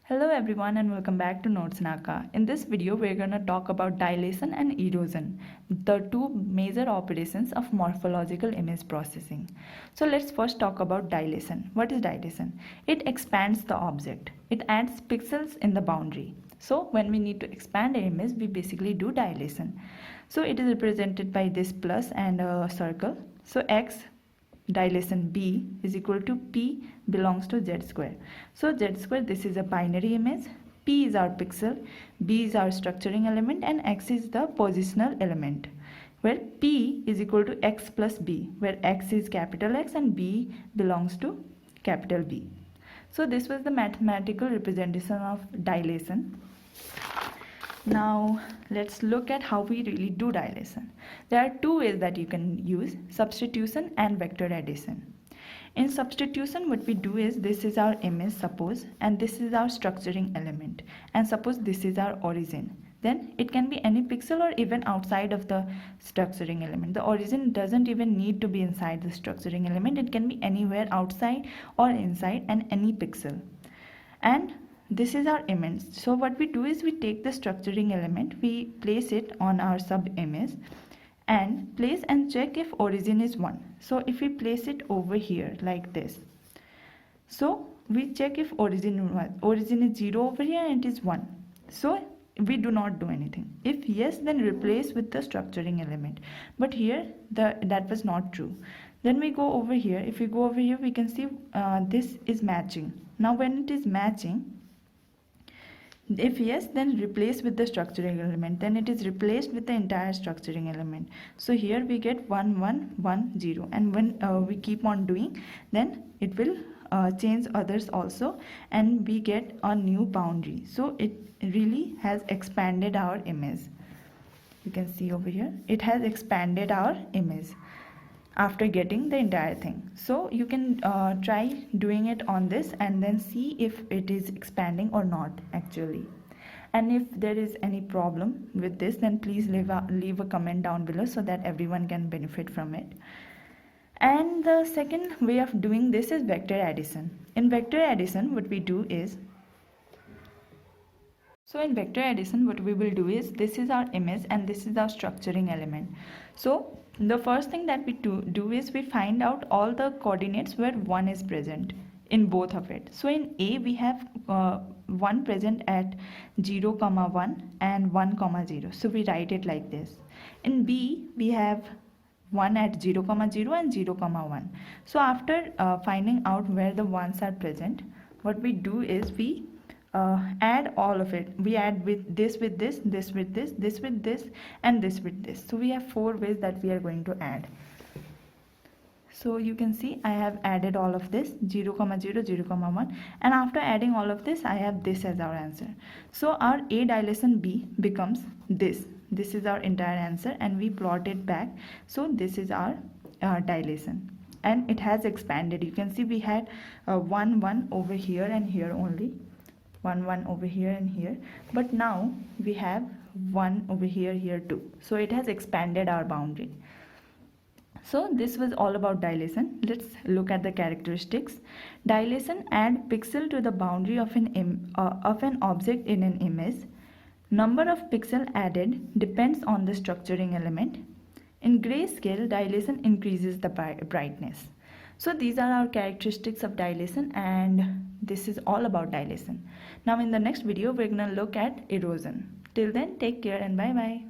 Hello everyone and welcome back to Notes Naka. In this video we're going to talk about dilation and erosion, the two major operations of morphological image processing. So let's first talk about dilation. What is dilation? It expands the object. It adds pixels in the boundary. So when we need to expand an image we basically do dilation. So it is represented by this plus and a circle. So x dilation b is equal to p belongs to z square. So z square, this is a binary image, p is our pixel, b is our structuring element and x is the positional element, where p is equal to x plus b, where x is capital X and b belongs to capital B. So this was the mathematical representation of dilation. Now let's look at how we really do dilation. There are two ways that you can use: substitution and vector addition. In substitution, what we do is, this is our image suppose, and this is our structuring element, and suppose this is our origin. Then it can be any pixel or even outside of the structuring element. The origin doesn't even need to be inside the structuring element. It can be anywhere outside or inside and any pixel. And this is our image. So what we do is, we take the structuring element, we place it on our sub image and place and check if origin is 1. So if we place it over here like this, so we check if origin is 0 over here and it is 1. So we do not do anything. If yes, then replace with the structuring element. But here that was not true. Then we go over here. If we go over here, we can see this is matching. Now when it is matching, if yes, then replace with the structuring element. Then it is replaced with the entire structuring element. So here we get 1 1 1 0, and when we keep on doing, then it will change others also and we get a new boundary. So it really has expanded our image. You can see over here it has expanded our image after getting the entire thing. So you can try doing it on this and then see if it is expanding or not actually. And if there is any problem with this, then please leave a comment down below so that everyone can benefit from it. And the second way of doing this is vector addition. In vector addition, what we do is, in vector addition, what we will do is, this is our image and this is our structuring element. So the first thing that we do is, we find out all the coordinates where 1 is present in both of it. So in A we have 1 present at 0, 1 and 1, 0. So we write it like this. In B we have 1 at 0, 0 and 0, 1. So after finding out where the 1s are present, what we do is, we add all of it. We add with this with this, this with this, this with this and this with this. So we have 4 ways that we are going to add. So you can see I have added all of this, 0, 0, 0, 1, and after adding all of this I have this as our answer. So our A dilation B becomes this. This is our entire answer and we plot it back. So this is our dilation and it has expanded. You can see we had 1 1 over here and here only, 1 1 over here and here, but now we have 1 over here, here too. So it has expanded our boundary. So this was all about dilation. Let's look at the characteristics. Dilation adds pixel to the boundary of an object in an image. Number of pixel added depends on the structuring element. In grayscale, dilation increases the brightness. So these are our characteristics of dilation, and this is all about dilation. Now in the next video we're going to look at erosion. Till then, take care and bye bye.